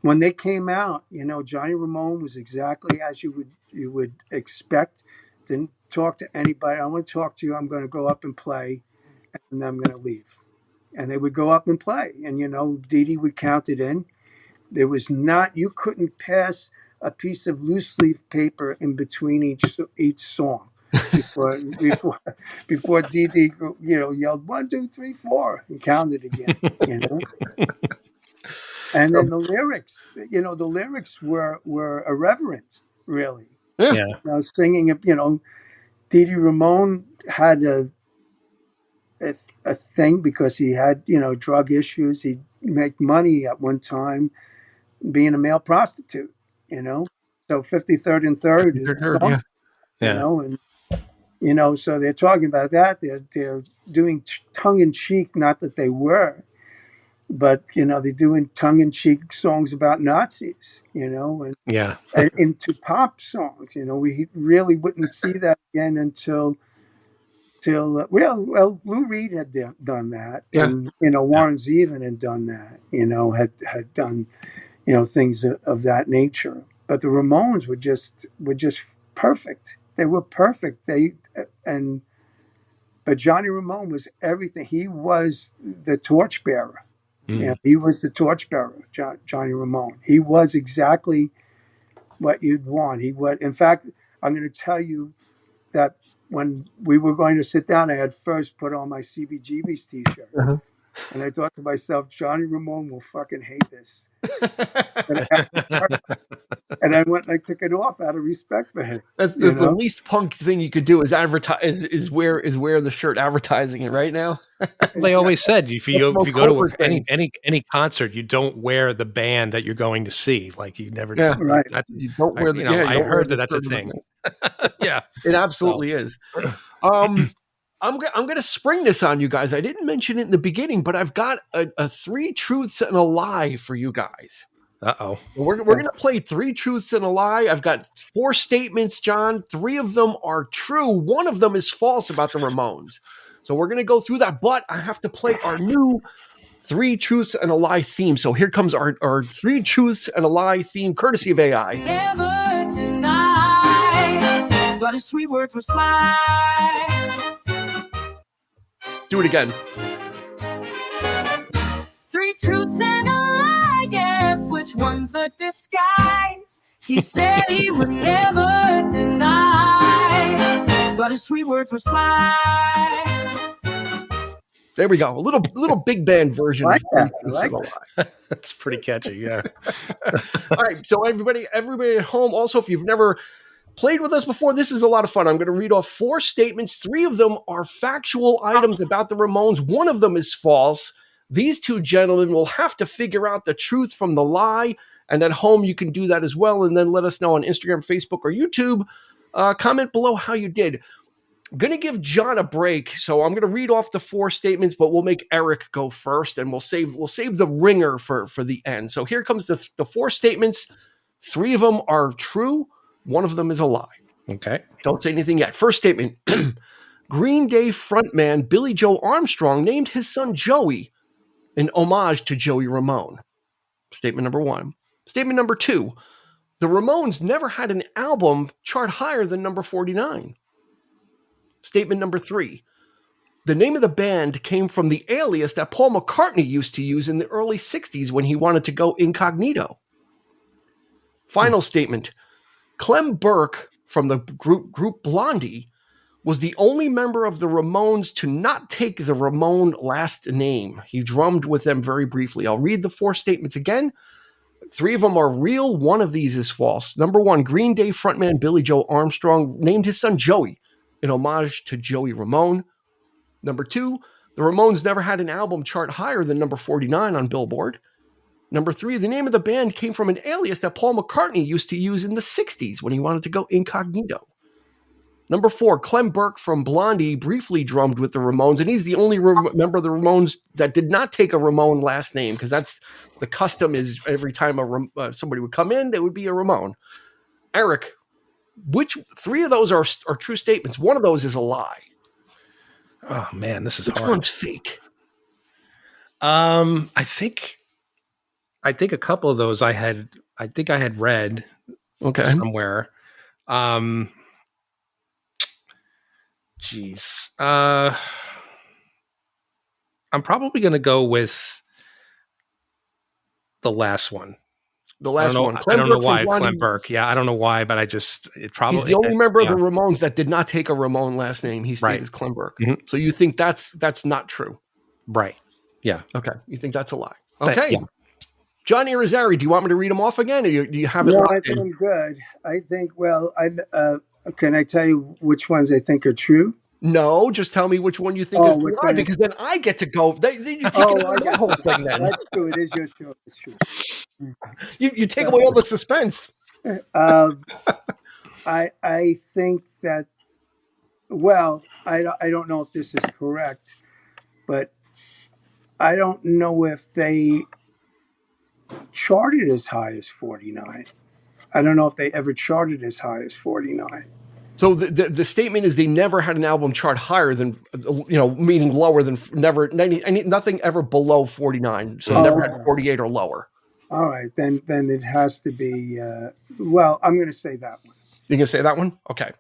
When they came out, Johnny Ramone was exactly as you would expect. Didn't talk to anybody. I want to talk to you. I'm going to go up and play, and then I'm going to leave. And they would go up and play. And, Dee Dee would count it in. There was you couldn't pass a piece of loose leaf paper in between each song before Dee Dee, yelled 1, 2, 3, 4 and counted again, And then the lyrics were irreverent, really. Yeah. Singing, Dee Dee Ramone had a thing because he had, drug issues. He'd make money at one time being a male prostitute, So 53rd and 3rd is song, and so they're talking about that. They're doing tongue-in-cheek, not that they were, but they're doing tongue-in-cheek songs about Nazis, and into pop songs. We really wouldn't see that again until Lou Reed had done that, and Warren Zevon had done that, had done things of that nature. But the Ramones were just perfect. They were perfect. But Johnny Ramone was everything. He was the torchbearer. He was the torchbearer, Johnny Ramone. He was exactly what you'd want. In fact, I'm going to tell you that when we were going to sit down, I had first put on my CBGB's t-shirt. And I thought to myself, Johnny Ramone will fucking hate this. And I went and I took it off out of respect for him. That's the least punk thing you could do is advertise is wear the shirt advertising it right now. They always said if you go to any concert, you don't wear the band that you're going to see. Like you never do. Right. You don't wear the I heard that's a thing. Yeah. It absolutely is. I'm going to spring this on you guys. I didn't mention it in the beginning, but I've got a 3 truths and a lie for you guys. Uh-oh. We're going to play 3 truths and a lie. I've got 4 statements, John. 3 of them are true. 1 of them is false about the Ramones. So we're going to go through that, but I have to play our new 3 truths and a lie theme. So here comes our 3 truths and a lie theme, courtesy of AI. Never deny, but his sweet words were sly. Do it again. 3 truths and a lie, guess which one's the disguise? He said he would never deny, but his sweet words were sly. There we go. A little big band version. I like that. That's pretty catchy. Yeah. All right. So everybody at home, also, if you've never played with us before, this is a lot of fun. I'm going to read off 4 statements. 3 of them are factual items about the Ramones. 1 of them is false. These 2 gentlemen will have to figure out the truth from the lie. And at home, you can do that as well. And then let us know on Instagram, Facebook, or YouTube. Comment below how you did. I'm going to give John a break. So I'm going to read off the 4 statements, but we'll make Eric go first. And we'll save the ringer for the end. So here comes the 4 statements. 3 of them are true. 1 of them is a lie. Okay. Don't say anything yet. First statement. Green Day frontman Billy Joe Armstrong named his son Joey in homage to Joey Ramone. Statement number 1. Statement number 2. The Ramones never had an album chart higher than number 49. Statement number 3. The name of the band came from the alias that Paul McCartney used to use in the early 60s when he wanted to go incognito. Final statement. Clem Burke from the group Blondie was the only member of the Ramones to not take the Ramone last name. He drummed with them very briefly. I'll read the 4 statements again. 3 of them are real. 1 of these is false. Number 1, Green Day frontman Billy Joe Armstrong named his son Joey in homage to Joey Ramone. Number 2, the Ramones never had an album chart higher than number 49 on Billboard. Number 3, the name of the band came from an alias that Paul McCartney used to use in the 60s when he wanted to go incognito. Number 4, Clem Burke from Blondie briefly drummed with the Ramones, and he's the only member of the Ramones that did not take a Ramone last name, because that's the custom is every time somebody would come in, they would be a Ramone. Eric, which three of those are true statements? One of those is a lie. Oh man, this is Which hard. one's fake? I think a couple of those I had read somewhere. Geez. I'm probably going to go with the last one. The last one. I don't know why. Clem Burke. Yeah, I don't know why, but he's the only member of the Ramones that did not take a Ramone last name. He stayed as Clem Burke. Mm-hmm. So you think that's not true? Right. Yeah. Okay. You think that's a lie? Okay. Yeah. John Irrizarry, do you want me to read them off again, or do you have it? No, I think I'm good. I think. Well, can I tell you which ones I think are true? No, just tell me which one you think is the lie, because then I get to go. You take the whole thing then. That's true. It is your show. It's true. You take away all the suspense. I think that. Well, I don't know if this is correct, but I don't know if they charted as high as 49. I don't know if they ever charted as high as 49. So the statement is they never had an album chart higher than, meaning lower than, nothing ever below 49. So never had 48 or lower. All right, then it has to be. Well, I'm going to say that one. You're going to say that one? Okay.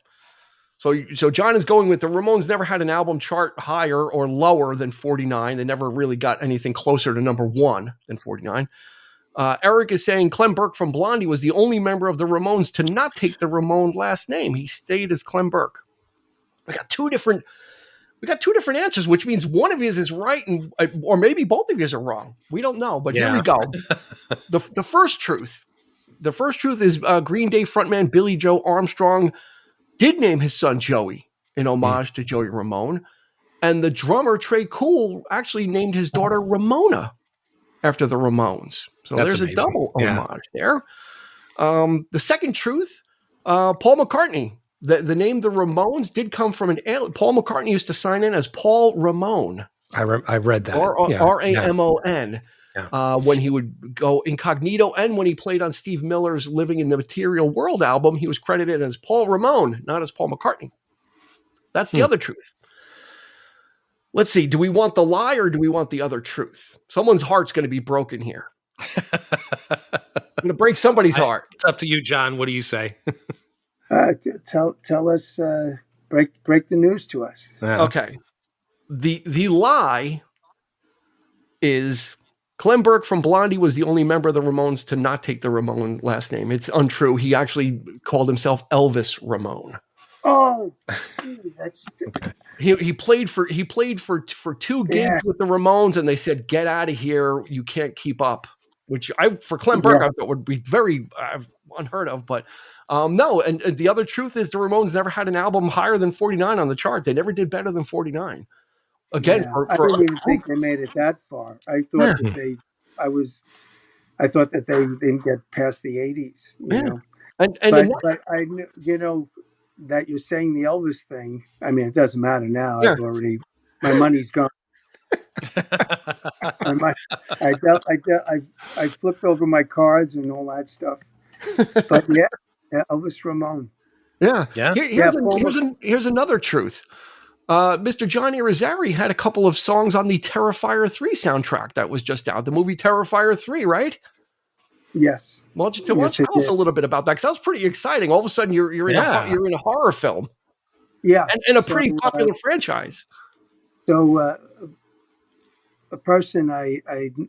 So John is going with the Ramones never had an album chart higher or lower than 49. They never really got anything closer to number one than 49. Eric is saying Clem Burke from Blondie was the only member of the Ramones to not take the Ramone last name. He stayed as Clem Burke. We got two different answers, which means one of you is right, or maybe both of you are wrong. We don't know, but Here we go. The first truth is Green Day frontman Billy Joe Armstrong did name his son Joey in homage to Joey Ramone, and the drummer Trey Cool actually named his daughter Ramona after the Ramones. So there's amazing. A double homage there. The second truth, Paul McCartney. The name the Ramones did come from an alien. Paul McCartney used to sign in as Paul Ramone. I read that. Ramon. When he would go incognito, and when he played on Steve Miller's Living in the Material World album, he was credited as Paul Ramone, not as Paul McCartney. That's the other truth. Let's see. Do we want the lie or do we want the other truth? Someone's heart's going to be broken here. I'm going to break somebody's heart. It's up to you, John. What do you say? Tell us, break the news to us. Okay. The lie is Clem Burke from Blondie was the only member of the Ramones to not take the Ramone last name. It's untrue. He actually called himself Elvis Ramone. Oh, geez, that's he played for 2 gigs with the Ramones, and they said, "Get out of here! You can't keep up." Which for Clem Burke, I thought would be very unheard of. But no, and the other truth is the Ramones never had an album higher than 49 on the chart. They never did better than 49. Again, I didn't even think they made it that far. I thought that they didn't get past the 80s. You know, but I knew, that you're saying the Elvis thing. I mean, it doesn't matter now. Yeah. My money's gone. I flipped over my cards and all that stuff. But Elvis Ramone. Yeah. Here's another truth. Mr. John Irrizarry had a couple of songs on the Terrifier 3 soundtrack that was just out. The movie Terrifier 3, right? Yes. Why don't you tell us a little bit about that? Because that was pretty exciting. All of a sudden, you're in a horror film. Yeah. And a pretty popular franchise. So a person I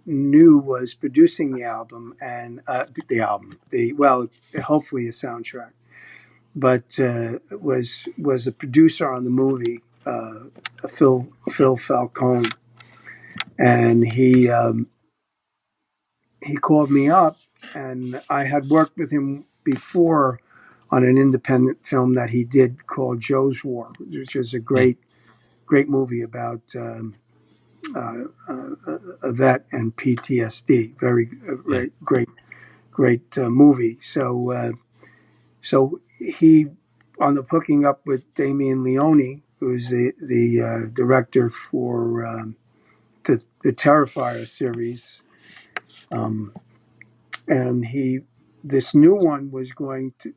knew was producing the album and hopefully a soundtrack, but was a producer on the movie, Phil Falcone, and he called me up, and I had worked with him before on an independent film that he did called Joe's War, which is a great movie about a vet and PTSD. Very great movie. So he on the hooking up with Damien Leone, who's the director for the Terrifier series, and he this new one was going to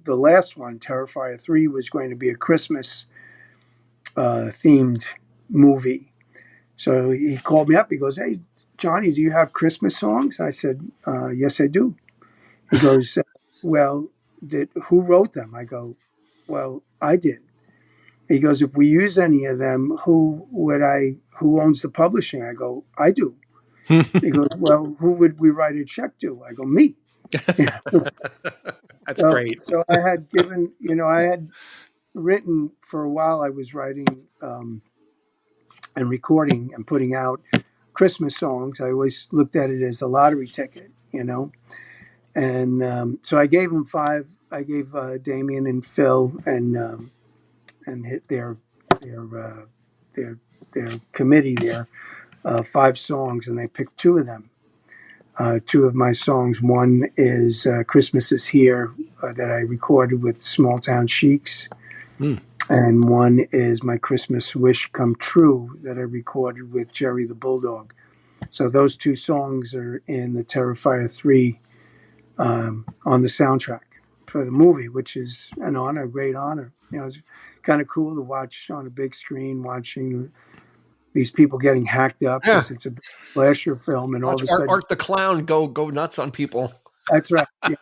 the last one, Terrifier 3, was going to be a Christmas themed movie. So he called me up. He goes, "Hey, Johnny, do you have Christmas songs?" I said, "Yes, I do." He goes, "Well, who wrote them?" I go, "Well, I did." He goes, "If we use any of them, who owns the publishing?" I go, "I do." He goes, "Well, who would we write a check to?" I go, "Me." That's great. So I had given, I had written for a while. I was writing and recording and putting out Christmas songs. I always looked at it as a lottery ticket, And so I gave them five. I gave Damien and Phil and hit their their committee there 5 songs, and they picked 2 of them. 2 of my songs. One is "Christmas Is Here" that I recorded with Small Town Sheiks, and one is "My Christmas Wish Come True" that I recorded with Jerry the Bulldog. So those 2 songs are in the Terrifier 3 on the soundtrack for the movie, which is an honor, a great honor. It's kind of cool to watch on a big screen, watching these people getting hacked up because it's a slasher film, and all of a sudden, Art the Clown go nuts on people. that's right. Yeah.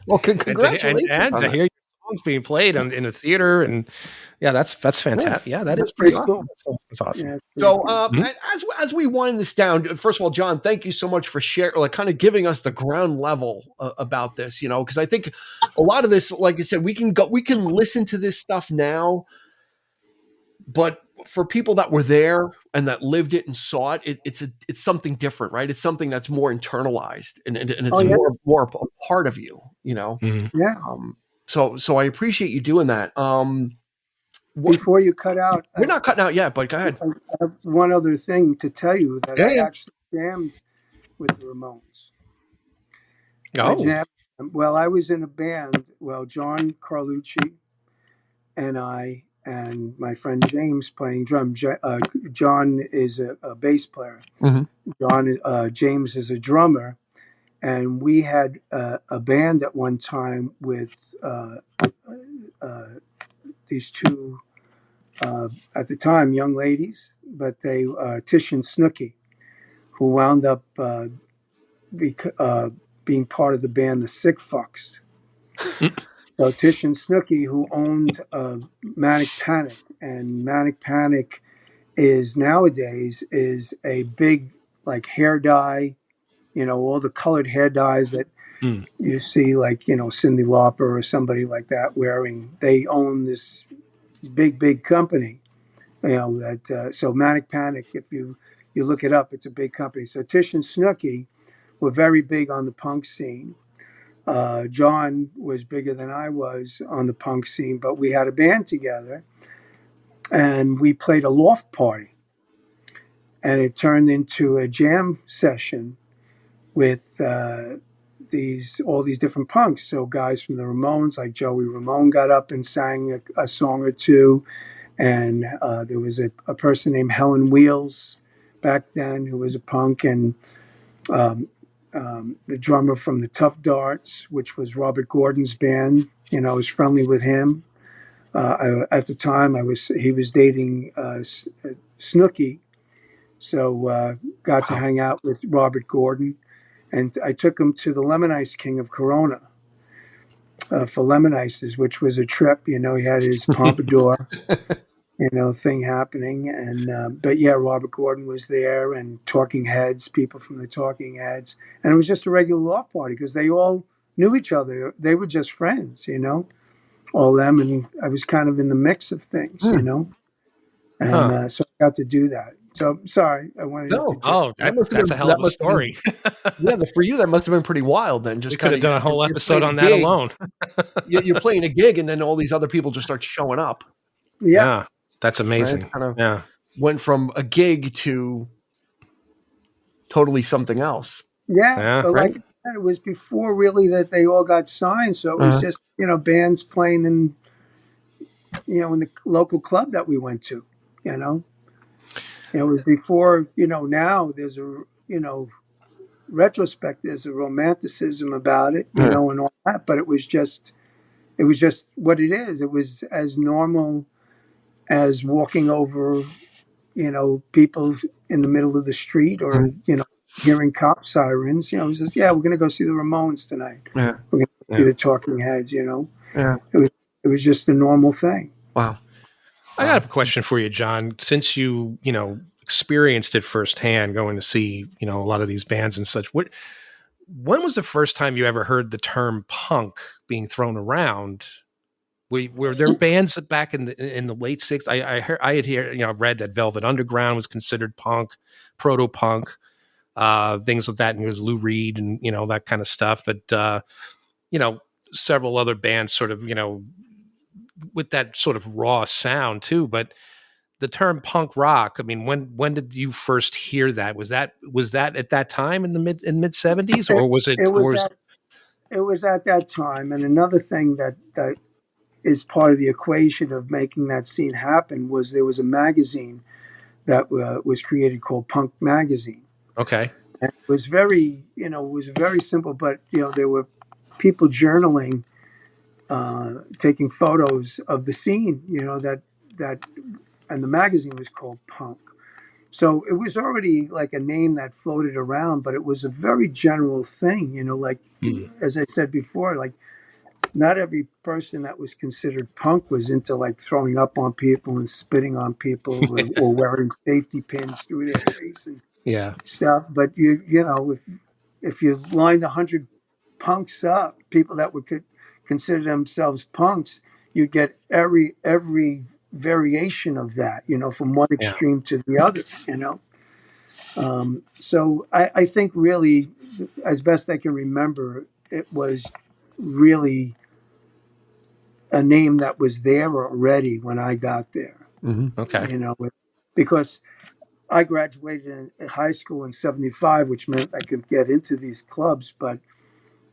Well, congratulations! And to hear your songs being played in a theater, and that's fantastic. Yeah, that is pretty cool. That's awesome. Yeah, so, cool. as we wind this down, first of all, John, thank you so much for sharing, kind of giving us the ground level about this. Because I think a lot of this, like I said, we can listen to this stuff now, but for people that were there and that lived it and saw it, it's something different, right? It's something that's more internalized and it's more a part of you, Yeah. So I appreciate you doing that. Before you cut out, we're not cutting out yet, but go ahead. I have one other thing to tell you that I actually jammed with the Ramones. I was in a band. Well, John Carlucci and I and my friend James playing drums. John is a bass player. Mm-hmm. James is a drummer, and we had a band at one time with these 2 at the time young ladies, but they Tish and Snooky, who wound up being part of the band the Sick Fucks. So Tish and Snooky, who owned Manic Panic, and Manic Panic is nowadays a big hair dye, all the colored hair dyes that you see, Cyndi Lauper or somebody like that wearing. They own this big company, that so Manic Panic, if you look it up, it's a big company. So Tish and Snooky were very big on the punk scene. John was bigger than I was on the punk scene, but we had a band together and we played a loft party, and it turned into a jam session with all these different punks. So guys from the Ramones, like Joey Ramone, got up and sang a song or 2. And there was a person named Helen Wheels back then who was a punk, and the drummer from the Tough Darts, which was Robert Gordon's band. I was friendly with him. At the time, he was dating Snooky, so got to hang out with Robert Gordon, and I took him to the Lemon Ice King of Corona for lemon ices, which was a trip. He had his pompadour. Thing happening. And, but yeah, Robert Gordon was there, and Talking Heads, people from the Talking Heads. And it was just a regular loft party because they all knew each other. They were just friends, all them. And I was kind of in the mix of things, And so I got to do that. So sorry, I wanted to. That's a hell of a story. For you, that must have been pretty wild then. Just could have done a whole episode on that alone. You're playing a gig and then all these other people just start showing up. Yeah. That's amazing. Right? Went from a gig to totally something else. Yeah, but like I said, it was before really that they all got signed. So it was just, bands playing in the local club that we went to, It was before, now there's retrospect, there's a romanticism about it, Yeah. and all that. But it was just what it is. It was as normal as walking over, people in the middle of the street, or Mhm. hearing cop sirens. It was just, yeah, we're gonna go see the Ramones tonight. Yeah. We're gonna see Yeah. the Talking Heads. Yeah. It was just a normal thing. Wow. I got a question for you, John. Since you experienced it firsthand, going to see a lot of these bands and such, when was the first time you ever heard the term punk being thrown around? Were there bands back in the late '60s? I had read that Velvet Underground was considered punk, proto punk, things like that, and it was Lou Reed and that kind of stuff. But several other bands sort of with that sort of raw sound too. But the term punk rock, I mean, when did you first hear that? Was that at that time in the mid '70s, or was it? It Or was was at it was at that time. And another thing that is part of the equation of making that scene happen was there was a magazine that was created called Punk Magazine. okay? And it was very simple, but there were people journaling, taking photos of the scene, that, and the magazine was called Punk. So it was already like a name that floated around, but it was a very general thing, like, as I said before, like, not every person that was considered punk was into like throwing up on people and spitting on people, or wearing safety pins through their face and Yeah, stuff. But if you lined 100 punks up, people that could consider themselves punks, you'd get every variation of that, from one yeah, extreme to the other. So I think really, as best I can remember, it was really a name that was there already when I got there. Mm-hmm. okay, Because I graduated in high school in '75, which meant I could get into these clubs. But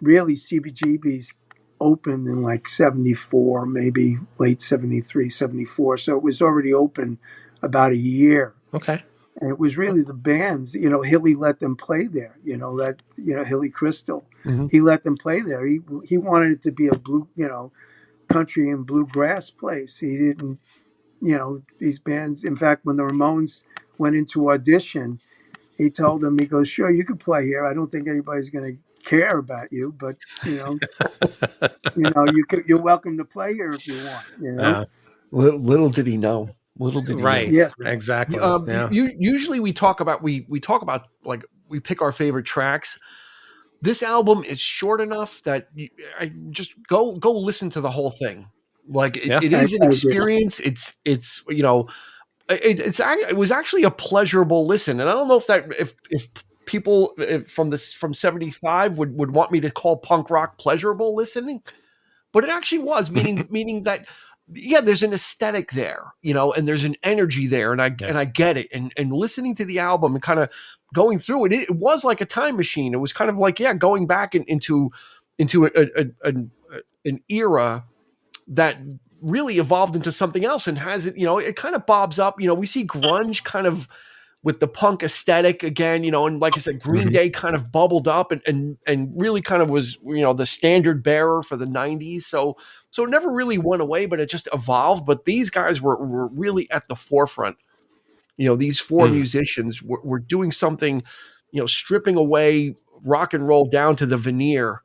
really, CBGB's opened in like '74, maybe late '73, '74. So it was already open about a year. okay. And it was really the bands, Hilly let them play there, Hilly Crystal. Mm-hmm. He let them play there. He wanted it to be a blue, country and bluegrass place. He didn't, these bands. In fact, when the Ramones went into audition, he told them, he goes, "Sure, you can play here. I don't think anybody's going to care about you, but you're welcome to play here if you want." Little did he know. Little did he know. Right. Yes. Exactly. Yeah. Usually we talk about like we pick our favorite tracks. This album is short enough that I just go listen to the whole thing. Like it is an experience. It was actually a pleasurable listen, and I don't know if people from 75 would want me to call punk rock pleasurable listening, but it actually was, meaning that. Yeah, there's an aesthetic there, and there's an energy there, and I get it. And listening to the album and kind of going through it, it was like a time machine. It was kind of like going back into an era that really evolved into something else and has it. It kind of bobs up. We see grunge kind of with the punk aesthetic again, and like I said, Green Day kind of bubbled up and really kind of was, the standard bearer for the 90s. So it never really went away, but it just evolved. But these guys were really at the forefront. These four musicians were doing something, stripping away rock and roll down to the veneer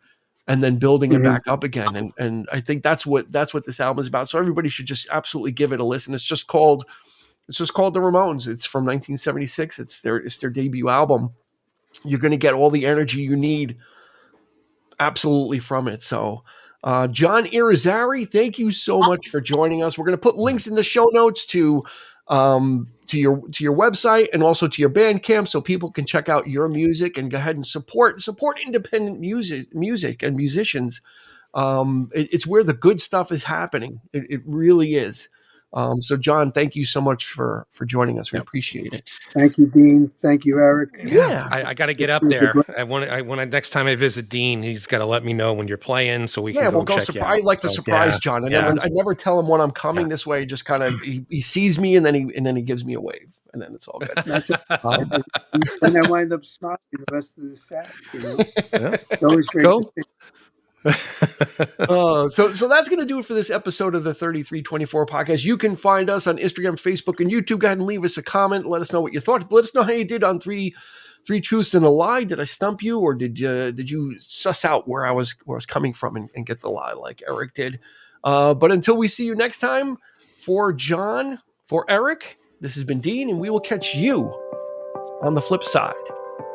and then building it back up again. And I think that's what this album is about. So everybody should just absolutely give it a listen. It's just called the Ramones. It's from 1976. It's their debut album. You're going to get all the energy you need absolutely from it. So John Irrizarry, thank you so much for joining us. We're going to put links in the show notes to your website and also to your Bandcamp, so people can check out your music and go ahead and support independent music and musicians. It's where the good stuff is happening. It really is. So John, thank you so much for joining us. We appreciate it. Thank you, Dean. Thank you, Eric. Yeah. I got to get up there. Next time I visit Dean, he's got to let me know when you're playing so we can go check you out. I like to surprise John. I never tell him when I'm coming this way. Just kind of, he sees me and then he gives me a wave. and then it's all good. That's it. And I wind up smiling the rest of the set. It's always great Cool. to see. So that's going to do it for this episode of the 3324 podcast. You can find us on Instagram, Facebook, and YouTube. Go ahead and leave us a comment. Let us know what you thought. Let us know how you did on three truths and a lie. Did I stump you, or did you suss out where I was coming from and get the lie like Eric did? But until we see you next time, for John, for Eric, this has been Dean, and we will catch you on the flip side.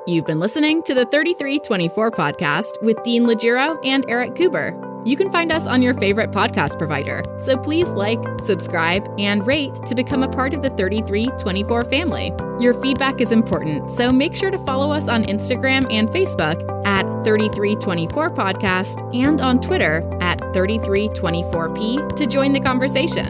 You've been listening to the 3324 podcast with Dean Legiro and Eric Kuber. You can find us on your favorite podcast provider, so please like, subscribe, and rate to become a part of the 3324 family. Your feedback is important, so make sure to follow us on Instagram and Facebook at 3324 podcast and on Twitter at 3324p to join the conversation.